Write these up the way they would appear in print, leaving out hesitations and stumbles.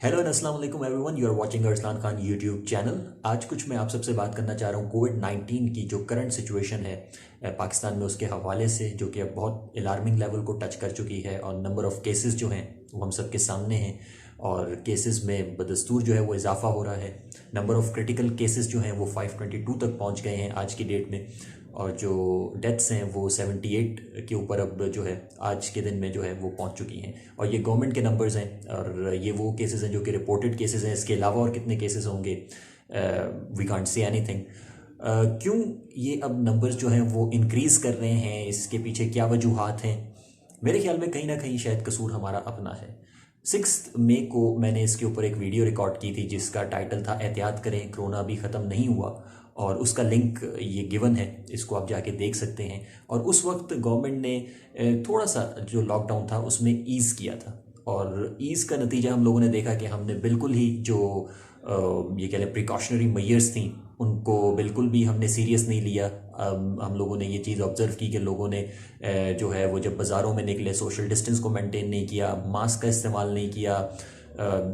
Hello and अस्सलाम वालेकुम everyone, you are watching Arsalan Khan YouTube channel. आज कुछ मैं आप सबसे बात करना चाह रहा हूँ कोविड-19 की जो करंट सिचुएशन है पाकिस्तान में, उसके हवाले से, जो कि अब बहुत अलार्मिंग लेवल को टच कर चुकी है और नंबर ऑफ़ केसेस जो हैं वो हम सब के सामने हैं और केसेस में बदस्तूर जो है वो इजाफा हो रहा है। नंबर ऑफ़ क्रिटिकल केसेस जो हैं वो 522 तक पहुँच गए हैं आज की डेट में और जो डेथ्स हैं वो 78 के ऊपर अब जो है आज के दिन में जो है वो पहुंच चुकी हैं और ये गवर्नमेंट के नंबर्स हैं और ये वो केसेस हैं जो कि रिपोर्टेड केसेस हैं। इसके अलावा और कितने केसेस होंगे वी कांट से एनीथिंग। क्यों ये अब नंबर्स जो हैं वो इंक्रीज़ कर रहे हैं, इसके पीछे क्या वजूहात हैं? मेरे ख्याल में कहीं ना कहीं शायद कसूर हमारा अपना है। 6 मई को मैंने इसके ऊपर एक वीडियो रिकॉर्ड की थी जिसका टाइटल था एहतियात करें, कोरोना अभी ख़त्म नहीं हुआ, और उसका लिंक ये गिवन है, इसको आप जाके देख सकते हैं। और उस वक्त गवर्नमेंट ने थोड़ा सा जो लॉकडाउन था उसमें ईज़ किया था और ईज़ का नतीजा हम लोगों ने देखा कि हमने बिल्कुल ही जो ये कह लें प्रिकॉशनरी मेजर्स थी उनको बिल्कुल भी हमने सीरियस नहीं लिया। हम लोगों ने ये चीज़ ऑब्ज़र्व की कि लोगों ने जो है वो जब बाज़ारों में निकले सोशल डिस्टेंस को मेंटेन नहीं किया, मास्क का इस्तेमाल नहीं किया,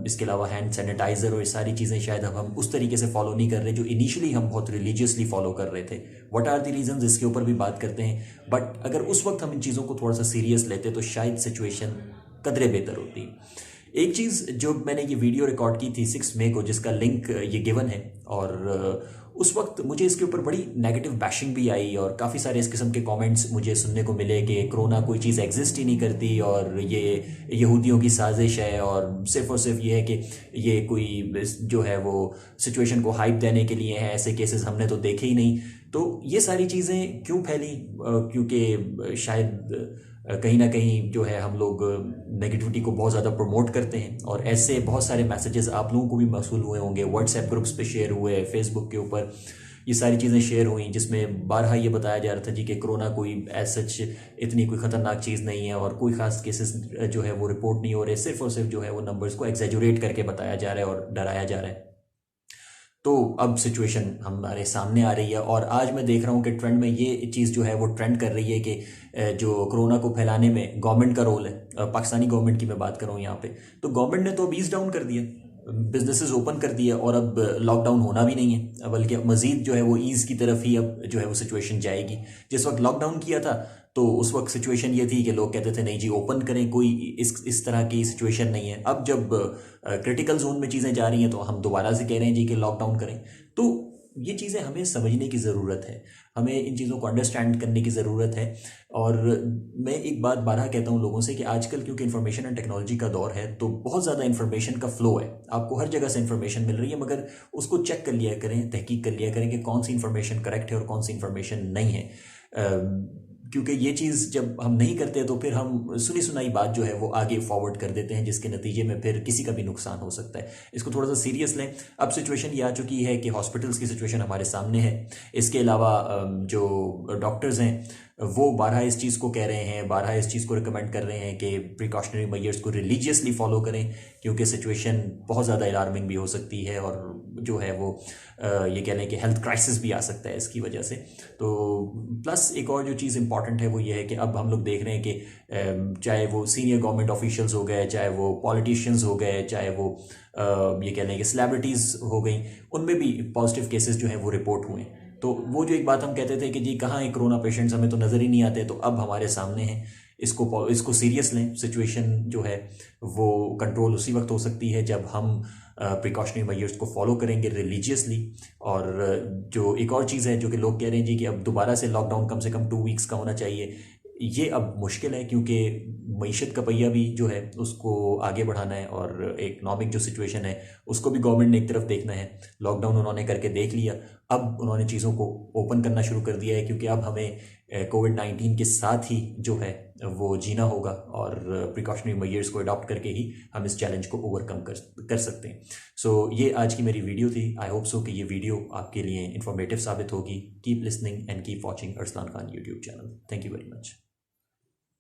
इसके अलावा हैंड सैनिटाइज़र और ये सारी चीज़ें शायद अब हम उस तरीके से फॉलो नहीं कर रहे जो इनिशियली हम बहुत रिलीजियसली फॉलो कर रहे थे। व्हाट आर द रीजंस, इसके ऊपर भी बात करते हैं। बट अगर उस वक्त हम इन चीज़ों को थोड़ा सा सीरियस लेते तो शायद सिचुएशन कदरे बेहतर होती। एक चीज़ जो मैंने ये वीडियो रिकॉर्ड की थी 6 मई को, जिसका लिंक ये गिवन है, और उस वक्त मुझे इसके ऊपर बड़ी नेगेटिव बैशिंग भी आई और काफ़ी सारे इस किस्म के कमेंट्स मुझे सुनने को मिले कि कोरोना कोई चीज़ एग्जिस्ट ही नहीं करती और ये यहूदियों की साजिश है और सिर्फ ये है कि ये कोई जो है वो सिचुएशन को हाइप देने के लिए है, ऐसे केसेस हमने तो देखे ही नहीं। तो ये सारी चीज़ें क्यों फैली? क्योंकि शायद कहीं ना कहीं जो है हम लोग नेगेटिविटी को बहुत ज़्यादा प्रमोट करते हैं और ऐसे बहुत सारे मैसेजेस आप लोगों को भी मौसूल हुए होंगे, व्हाट्सएप ग्रुप्स पे शेयर हुए, फेसबुक के ऊपर ये सारी चीज़ें शेयर हुई जिसमें बारहा ये बताया जा रहा था जी कि कोरोना कोई एज सच इतनी कोई ख़तरनाक चीज़ नहीं है और कोई ख़ास केसेस जो है वो रिपोर्ट नहीं हो रहे, सिर्फ और सिर्फ जो है वो नंबर्स को एग्जेजुरेट करके बताया जा रहा है और डराया जा रहा है। तो अब सिचुएशन हमारे सामने आ रही है और आज मैं देख रहा हूँ कि ट्रेंड में ये चीज़ जो है वो ट्रेंड कर रही है कि जो कोरोना को फैलाने में गवर्नमेंट का रोल है। पाकिस्तानी गवर्नमेंट की मैं बात कर रहा हूँ यहाँ पे, तो गवर्नमेंट ने तो अब ईज डाउन कर दिया, बिजनेसेस ओपन कर दिए और अब लॉकडाउन होना भी नहीं है, बल्कि मज़ीद जो है वो ईज़ की तरफ ही अब जो है वो सिचुएशन जाएगी। जिस वक्त लॉकडाउन किया था तो उस वक्त सिचुएशन ये थी कि लोग कहते थे नहीं जी ओपन करें, कोई इस तरह की सिचुएशन नहीं है। अब जब क्रिटिकल जोन में चीज़ें जा रही हैं तो हम दोबारा से कह रहे हैं जी कि लॉकडाउन करें। तो ये चीज़ें हमें समझने की ज़रूरत है, हमें इन चीज़ों को अंडरस्टैंड करने की ज़रूरत है। और मैं एक बात बारहा कहता हूँ लोगों से कि आजकल क्योंकि इन्फॉर्मेशन एंड टेक्नोलॉजी का दौर है तो बहुत ज़्यादा इन्फॉर्मेशन का फ्लो है, आपको हर जगह से इन्फॉर्मेशन मिल रही है, मगर उसको चेक कर लिया करें, तहकीक कर लिया करें कि कौन सी इन्फॉर्मेशन करेक्ट है और कौन सी इन्फॉर्मेशन नहीं है। क्योंकि ये चीज़ जब हम नहीं करते तो फिर हम सुनी सुनाई बात जो है वो आगे फॉरवर्ड कर देते हैं जिसके नतीजे में फिर किसी का भी नुकसान हो सकता है। इसको थोड़ा सा सीरियस लें। अब सिचुएशन ये आ चुकी है कि हॉस्पिटल्स की सिचुएशन हमारे सामने है। इसके अलावा जो डॉक्टर्स हैं वो बारहा इस चीज़ को कह रहे हैं, बारहा इस चीज़ को रिकमेंड कर रहे हैं कि प्रिकॉशनरी मेजर्स को रिलीजियसली फॉलो करें क्योंकि सिचुएशन बहुत ज़्यादा अलार्मिंग भी हो सकती है और जो है वो ये कह लें कि हेल्थ क्राइसिस भी आ सकता है इसकी वजह से। तो प्लस एक और जो चीज़ इंपॉर्टेंट है वो ये है कि अब हम लोग देख रहे हैं कि चाहे वो सीनियर गवर्नमेंट ऑफिशियल्स हो गए, चाहे वो पॉलिटिशियंस हो गए, चाहे वो ये कह लें कि सेलिब्रिटीज़ हो गई, उनमें भी पॉजिटिव केसेस जो हैं वो रिपोर्ट हुए। तो वो जो एक बात हम कहते थे कि जी कहाँ है कोरोना पेशेंट्स, हमें तो नज़र ही नहीं आते, तो अब हमारे सामने हैं। इसको सीरियस लें। सिचुएशन जो है वो कंट्रोल उसी वक्त हो सकती है जब हम प्रिकॉशनरी मेजर्स को फॉलो करेंगे रिलीजियसली। और जो एक और चीज़ है जो कि लोग कह रहे हैं जी कि अब दोबारा से लॉकडाउन कम से कम 2 वीक्स का होना चाहिए, ये अब मुश्किल है क्योंकि मईशत का पहिया भी जो है उसको आगे बढ़ाना है और इकनॉमिक जो सिचुएशन है उसको भी गवर्नमेंट ने एक तरफ देखना है। लॉकडाउन उन्होंने करके देख लिया, अब उन्होंने चीज़ों को ओपन करना शुरू कर दिया है क्योंकि अब हमें कोविड-19 के साथ ही जो है वो जीना होगा और प्रिकॉशनरी मेजर्स को अडॉप्ट करके ही हम इस चैलेंज को ओवरकम कर सकते हैं। सो ये आज की मेरी वीडियो थी। आई होप सो कि ये वीडियो आपके लिए इन्फॉर्मेटिव साबित होगी। Keep listening and keep watching Arsalan Khan YouTube channel. Thank you very much.